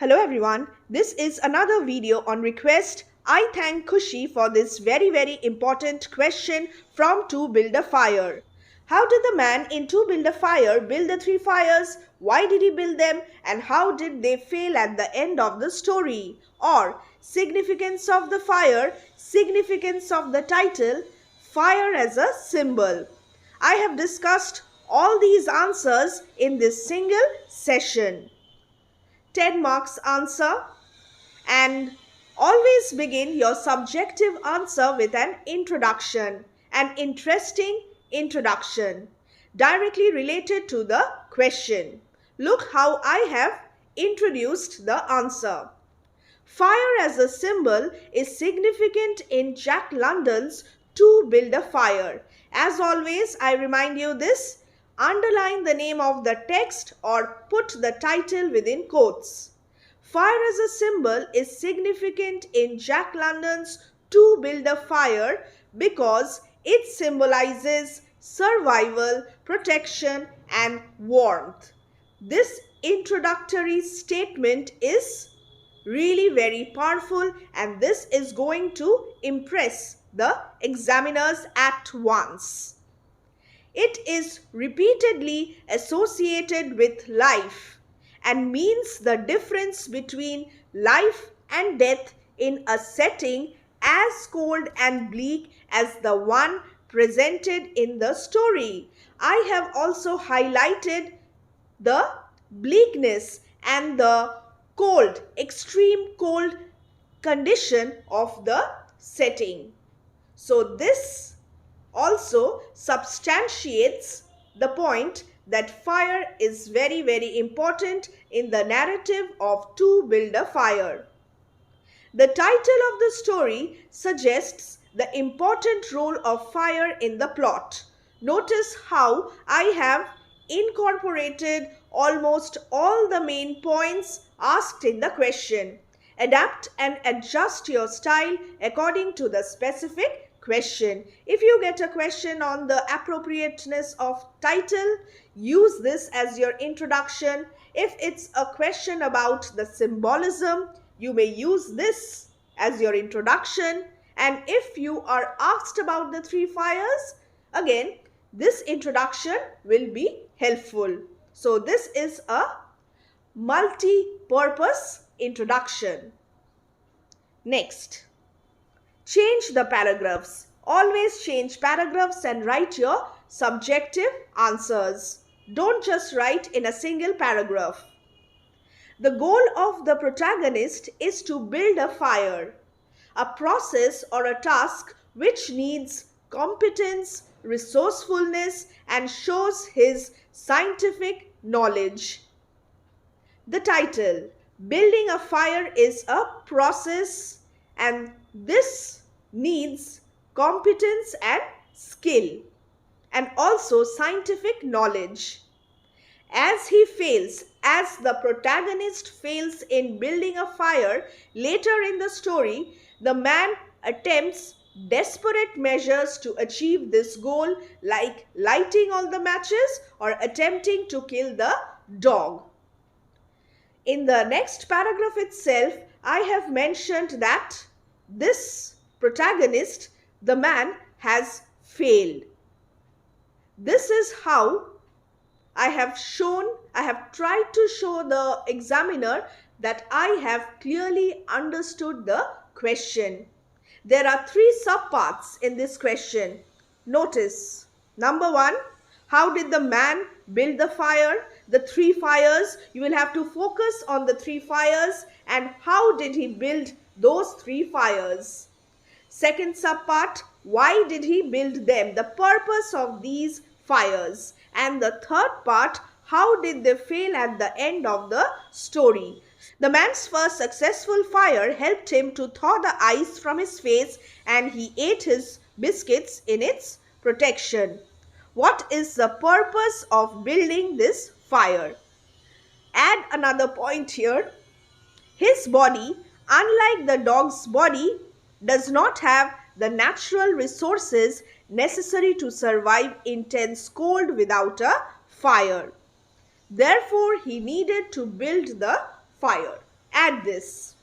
Hello everyone, this is another video on request. I thank Kushi for this very important question from To Build a Fire. How did the man in To Build a Fire build the three fires? Why did he build them? And how did they fail at the end of the story? Or significance of the fire, significance of the title, fire as a symbol. I have discussed all these answers in this single session. 10 marks answer, and always begin your subjective answer with an introduction, an interesting introduction directly related to the question. Look how I have introduced the answer. Fire as a symbol is significant in Jack London's To Build a Fire. As always, I remind you this. Underline the name of the text or put the title within quotes. Fire as a symbol is significant in Jack London's To Build a Fire because it symbolizes survival, protection, and warmth. This introductory statement is really very powerful, and this is going to impress the examiners at once. It is repeatedly associated with life and means the difference between life and death in a setting as cold and bleak as the one presented in the story. I have also highlighted the bleakness and the cold, extreme cold condition of the setting. So this also substantiates the point that fire is very important in the narrative of To Build a Fire. The title of the story suggests the important role of fire in the plot. Notice how I have incorporated almost all the main points asked in the question. Adapt and adjust your style according to the specific question. If you get a question on the appropriateness of title, use this as your introduction. If it's a question about the symbolism, you may use this as your introduction. And if you are asked about the three fires, again, this introduction will be helpful. So this is a multi-purpose introduction. Next. Change the paragraphs. Always change paragraphs and write your subjective answers. Don't just write in a single paragraph. The goal of the protagonist is to build a fire, a process or a task which needs competence, resourcefulness, and shows his scientific knowledge. The title, Building a Fire, is a process, and this needs competence and skill and also scientific knowledge. As the protagonist fails in building a fire later in the story, the man attempts desperate measures to achieve this goal, like lighting all the matches or attempting to kill the dog. In the next paragraph itself, I have mentioned that this protagonist, the man, has failed. This is how I have tried to show the examiner that I have clearly understood the question. There are three subparts in this question. Notice, number one, how did the man build the fire? The three fires, you will have to focus on the three fires and how did he build those three fires. Second subpart, why did he build them? The purpose of these fires. And the third part, how did they fail at the end of the story? The man's first successful fire helped him to thaw the ice from his face and he ate his biscuits in its protection. What is the purpose of building this fire? Add another point here. His body, unlike the dog's body, does not have the natural resources necessary to survive intense cold without a fire. Therefore, he needed to build the fire. At this,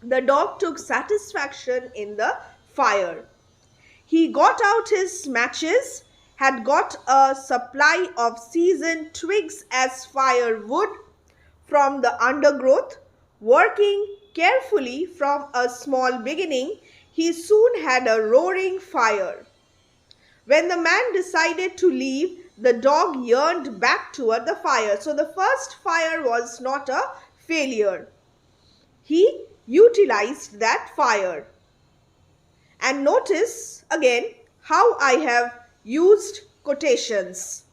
the dog took satisfaction in the fire. He got out his matches, had got a supply of seasoned twigs as firewood from the undergrowth. Working carefully from a small beginning, he soon had a roaring fire. When the man decided to leave, the dog yearned back toward the fire. So the first fire was not a failure. He utilized that fire. And notice again how I have used quotations.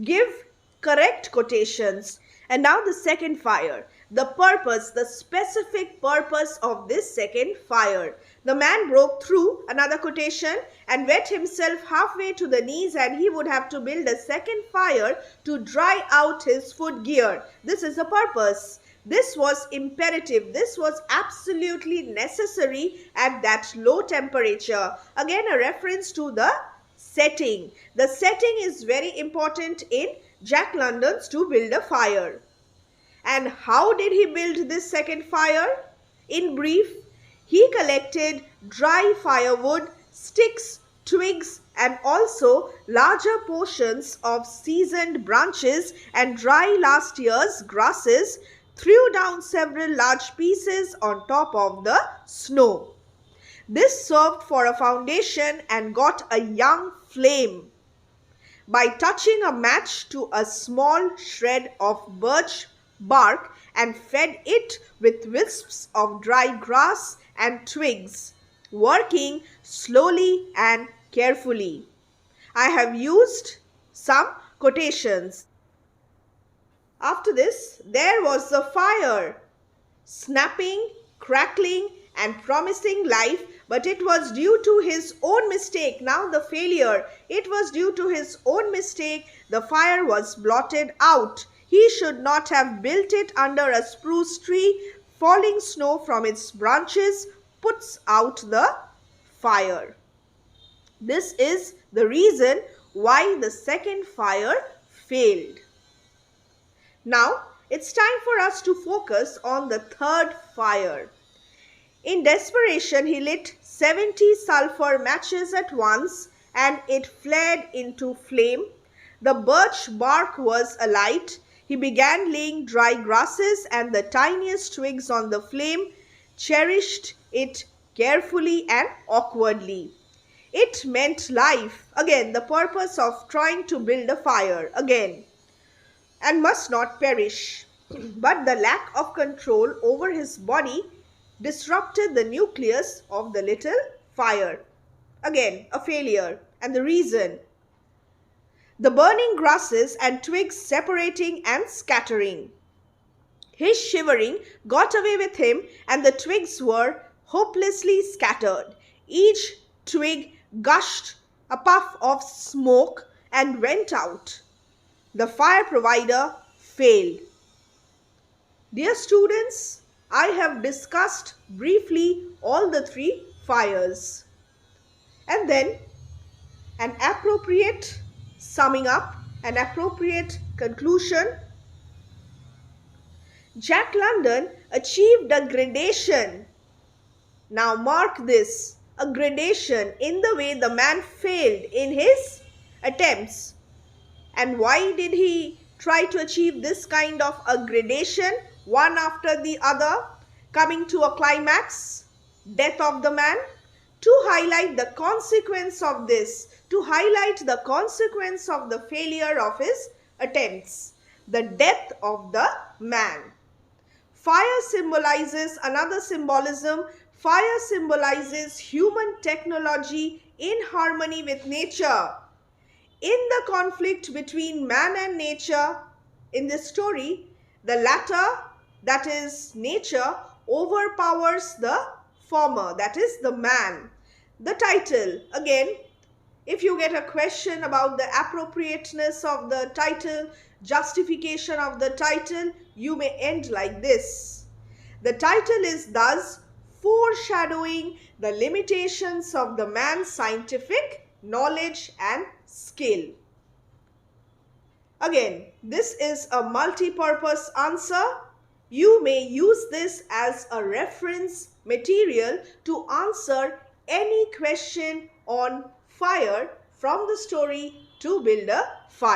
Give correct quotations. And now the second fire. The purpose, the specific purpose of this second fire. The man broke through, another quotation, and wet himself halfway to the knees, and he would have to build a second fire to dry out his footgear. This is the purpose. This was imperative. This was absolutely necessary at that low temperature. Again, a reference to the setting. The setting is very important in Jack London's To Build a Fire. And how did he build this second fire? In brief, he collected dry firewood, sticks, twigs, and also larger portions of seasoned branches and dry last year's grasses, threw down several large pieces on top of the snow. This served for a foundation and got a young flame by touching a match to a small shred of birch bark and fed it with wisps of dry grass and twigs, working slowly and carefully. I have used some quotations. After this, there was the fire, snapping, crackling, and promising life, but it was due to his own mistake. Now the failure. It was due to his own mistake. The fire was blotted out. He should not have built it under a spruce tree. Falling snow from its branches puts out the fire. This is the reason why the second fire failed. Now, it's time for us to focus on the third fire. In desperation, he lit 70 sulfur matches at once and it flared into flame. The birch bark was alight. He began laying dry grasses and the tiniest twigs on the flame, cherished it carefully and awkwardly. It meant life. Again, the purpose of trying to build a fire. Again, and must not perish. But the lack of control over his body disrupted the nucleus of the little fire. Again, a failure. And the reason: the burning grasses and twigs separating and scattering. His shivering got away with him and the twigs were hopelessly scattered. Each twig gushed a puff of smoke and went out. The fire provider failed. Dear students, I have discussed briefly all the three fires. And then an appropriate summing up, an appropriate conclusion. Jack London achieved a gradation. Now mark this, a gradation in the way the man failed in his attempts. And why did he try to achieve this kind of a gradation, one after the other, coming to a climax, death of the man? To highlight the consequence of this, to highlight the consequence of the failure of his attempts, the death of the man. Fire symbolizes another symbolism. Fire symbolizes human technology in harmony with nature. In the conflict between man and nature, in this story, the latter, that is nature, overpowers the former, that is the man. The title, again, if you get a question about the appropriateness of the title, justification of the title, you may end like this. The title is thus foreshadowing the limitations of the man's scientific knowledge and skill. Again, this is a multi-purpose answer. You may use this as a reference material to answer any question on fire from the story To Build a Fire.